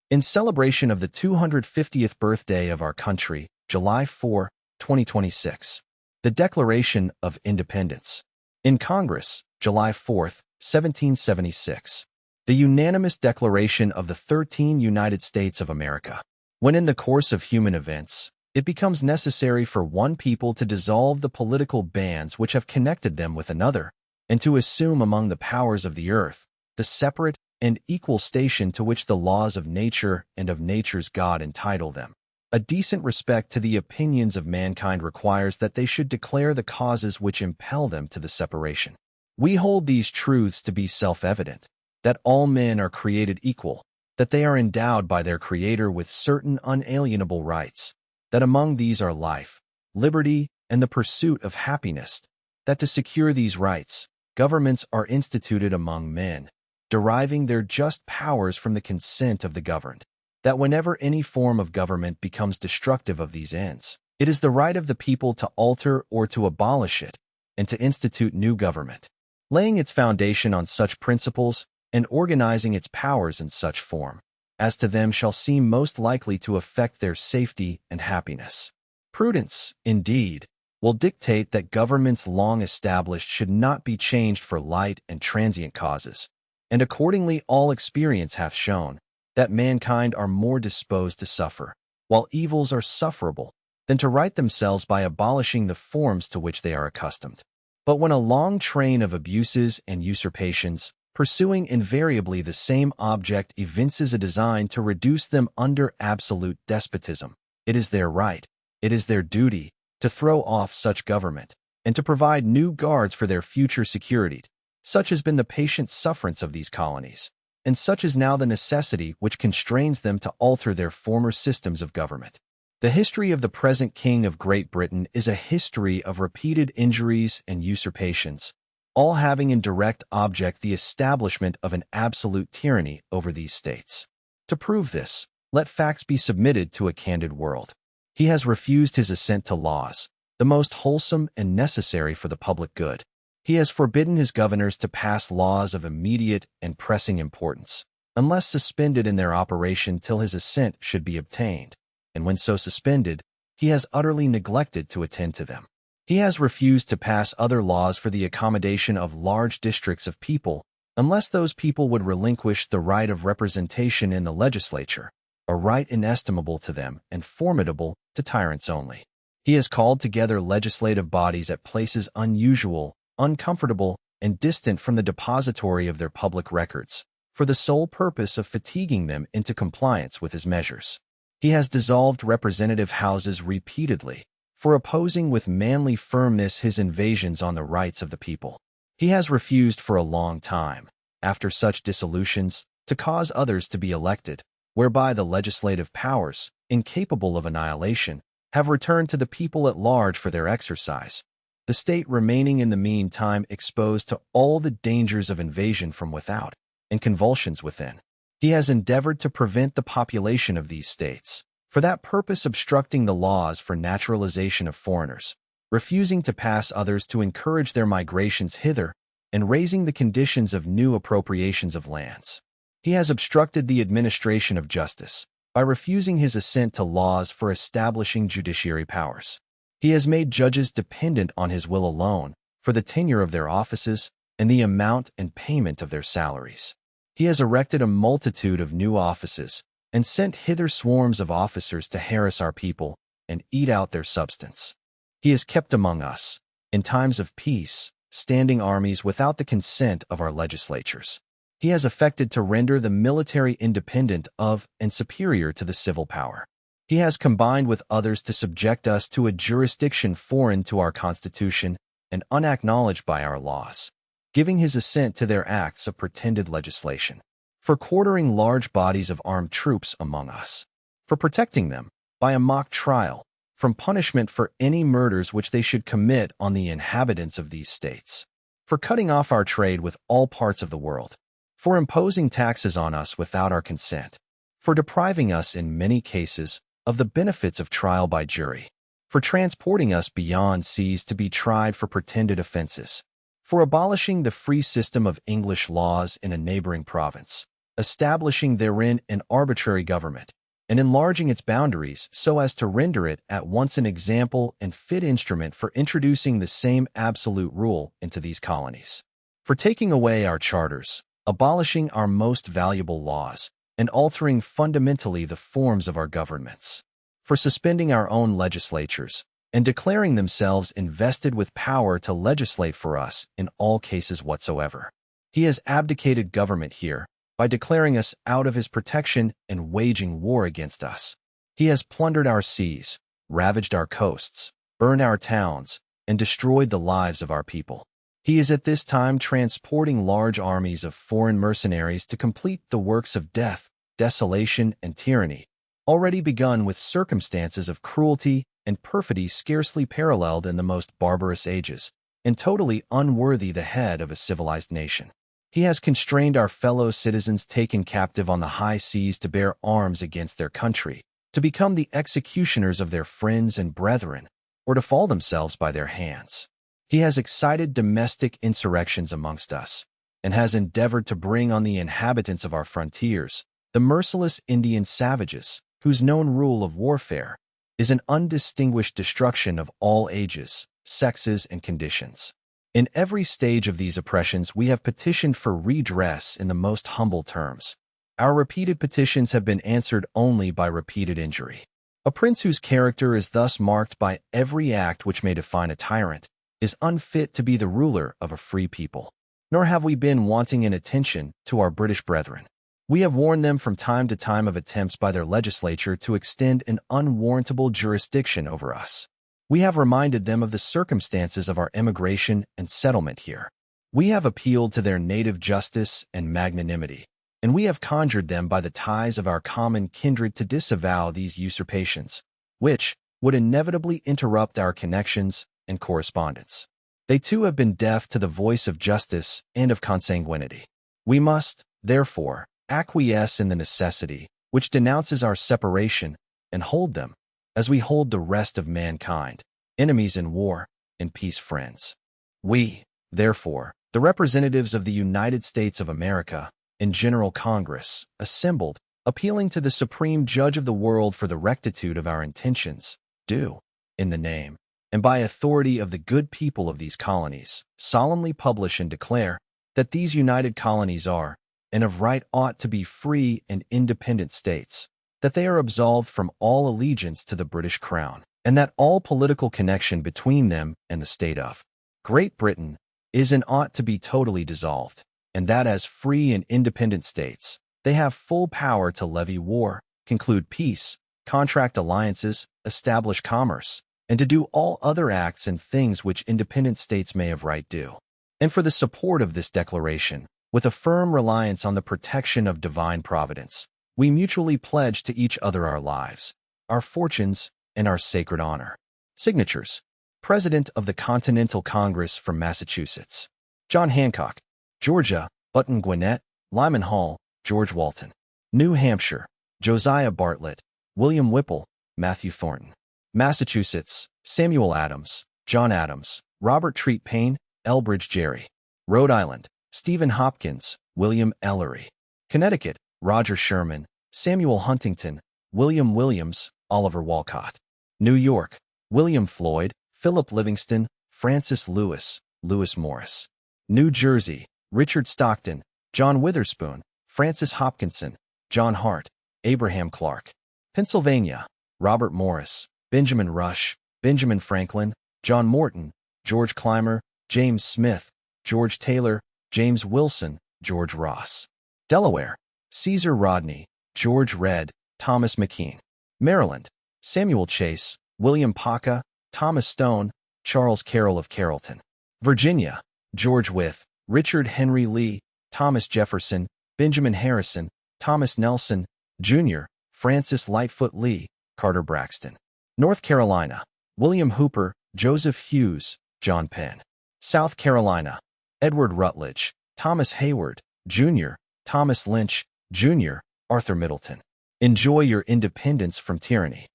In celebration of the 250th birthday of our country, July 4, 2026, the Declaration of Independence. In Congress, July 4, 1776, the unanimous declaration of the 13 United States of America. When in the course of human events, it becomes necessary for one people to dissolve the political bands which have connected them with another, and to assume among the powers of the earth the separate and equal station to which the laws of nature and of nature's God entitle them. A decent respect to the opinions of mankind requires that they should declare the causes which impel them to the separation. We hold these truths to be self-evident, that all men are created equal, that they are endowed by their Creator with certain unalienable rights, that among these are life, liberty, and the pursuit of happiness, that to secure these rights, governments are instituted among men, deriving their just powers from the consent of the governed, that whenever any form of government becomes destructive of these ends, it is the right of the people to alter or to abolish it, and to institute new government, laying its foundation on such principles and organizing its powers in such form as to them shall seem most likely to affect their safety and happiness. Prudence, indeed, will dictate that governments long established should not be changed for light and transient causes, and accordingly all experience hath shown that mankind are more disposed to suffer, while evils are sufferable, than to right themselves by abolishing the forms to which they are accustomed. But when a long train of abuses and usurpations, pursuing invariably the same object, evinces a design to reduce them under absolute despotism, it is their right, it is their duty, to throw off such government, and to provide new guards for their future security. Such has been the patient sufferance of these colonies, and such is now the necessity which constrains them to alter their former systems of government. The history of the present King of Great Britain is a history of repeated injuries and usurpations, all having in direct object the establishment of an absolute tyranny over these states. To prove this, let facts be submitted to a candid world. He has refused his assent to laws, the most wholesome and necessary for the public good. He has forbidden his governors to pass laws of immediate and pressing importance, unless suspended in their operation till his assent should be obtained, and when so suspended, he has utterly neglected to attend to them. He has refused to pass other laws for the accommodation of large districts of people, unless those people would relinquish the right of representation in the legislature, a right inestimable to them and formidable to tyrants only. He has called together legislative bodies at places unusual, uncomfortable, and distant from the depository of their public records, for the sole purpose of fatiguing them into compliance with his measures. He has dissolved representative houses repeatedly, for opposing with manly firmness his invasions on the rights of the people. He has refused for a long time, after such dissolutions, to cause others to be elected, whereby the legislative powers, incapable of annihilation, have returned to the people at large for their exercise, the state remaining in the meantime exposed to all the dangers of invasion from without and convulsions within. He has endeavored to prevent the population of these states, for that purpose obstructing the laws for naturalization of foreigners, refusing to pass others to encourage their migrations hither, and raising the conditions of new appropriations of lands. He has obstructed the administration of justice by refusing his assent to laws for establishing judiciary powers. He has made judges dependent on his will alone for the tenure of their offices and the amount and payment of their salaries. He has erected a multitude of new offices and sent hither swarms of officers to harass our people and eat out their substance. He has kept among us, in times of peace, standing armies without the consent of our legislatures. He has affected to render the military independent of and superior to the civil power. He has combined with others to subject us to a jurisdiction foreign to our Constitution and unacknowledged by our laws, giving his assent to their acts of pretended legislation, for quartering large bodies of armed troops among us, for protecting them, by a mock trial, from punishment for any murders which they should commit on the inhabitants of these states, for cutting off our trade with all parts of the world, for imposing taxes on us without our consent, for depriving us in many cases of the benefits of trial by jury, for transporting us beyond seas to be tried for pretended offenses, for abolishing the free system of English laws in a neighboring province, establishing therein an arbitrary government, and enlarging its boundaries so as to render it at once an example and fit instrument for introducing the same absolute rule into these colonies. For taking away our charters, abolishing our most valuable laws, and altering fundamentally the forms of our governments. For suspending our own legislatures, and declaring themselves invested with power to legislate for us in all cases whatsoever. He has abdicated government here, by declaring us out of his protection and waging war against us. He has plundered our seas, ravaged our coasts, burned our towns, and destroyed the lives of our people. He is at this time transporting large armies of foreign mercenaries to complete the works of death, desolation, and tyranny, already begun with circumstances of cruelty and perfidy scarcely paralleled in the most barbarous ages, and totally unworthy the head of a civilized nation. He has constrained our fellow citizens taken captive on the high seas to bear arms against their country, to become the executioners of their friends and brethren, or to fall themselves by their hands. He has excited domestic insurrections amongst us, and has endeavored to bring on the inhabitants of our frontiers the merciless Indian savages, whose known rule of warfare is an undistinguished destruction of all ages, sexes, and conditions. In every stage of these oppressions we have petitioned for redress in the most humble terms. Our repeated petitions have been answered only by repeated injury. A prince whose character is thus marked by every act which may define a tyrant is unfit to be the ruler of a free people. Nor have we been wanting in attention to our British brethren. We have warned them from time to time of attempts by their legislature to extend an unwarrantable jurisdiction over us. We have reminded them of the circumstances of our emigration and settlement here. We have appealed to their native justice and magnanimity, and we have conjured them by the ties of our common kindred to disavow these usurpations, which would inevitably interrupt our connections and correspondence. They too have been deaf to the voice of justice and of consanguinity. We must, therefore, acquiesce in the necessity which denounces our separation and hold them, as we hold the rest of mankind, enemies in war, and peace friends. We, therefore, the representatives of the United States of America, in General Congress, assembled, appealing to the Supreme Judge of the world for the rectitude of our intentions, do, in the name and by authority of the good people of these colonies, solemnly publish and declare that these united colonies are, and of right ought to be free and independent states, that they are absolved from all allegiance to the British Crown, and that all political connection between them and the state of Great Britain is and ought to be totally dissolved, and that as free and independent states, they have full power to levy war, conclude peace, contract alliances, establish commerce, and to do all other acts and things which independent states may of right do. And for the support of this declaration, with a firm reliance on the protection of divine providence, we mutually pledge to each other our lives, our fortunes, and our sacred honor. Signatures: President of the Continental Congress from Massachusetts, John Hancock. Georgia, Button Gwinnett, Lyman Hall, George Walton. New Hampshire, Josiah Bartlett, William Whipple, Matthew Thornton. Massachusetts, Samuel Adams, John Adams, Robert Treat Paine, Elbridge Gerry. Rhode Island, Stephen Hopkins, William Ellery. Connecticut, Roger Sherman, Samuel Huntington, William Williams, Oliver Walcott. New York, William Floyd, Philip Livingston, Francis Lewis, Lewis Morris. New Jersey, Richard Stockton, John Witherspoon, Francis Hopkinson, John Hart, Abraham Clark. Pennsylvania, Robert Morris, Benjamin Rush, Benjamin Franklin, John Morton, George Clymer, James Smith, George Taylor, James Wilson, George Ross. Delaware, Caesar Rodney, George Redd, Thomas McKean. Maryland, Samuel Chase, William Paca, Thomas Stone, Charles Carroll of Carrollton. Virginia, George Wythe, Richard Henry Lee, Thomas Jefferson, Benjamin Harrison, Thomas Nelson, Jr., Francis Lightfoot Lee, Carter Braxton. North Carolina, William Hooper, Joseph Hughes, John Penn. South Carolina, Edward Rutledge, Thomas Hayward, Jr., Thomas Lynch, Jr., Arthur Middleton. Enjoy your independence from tyranny.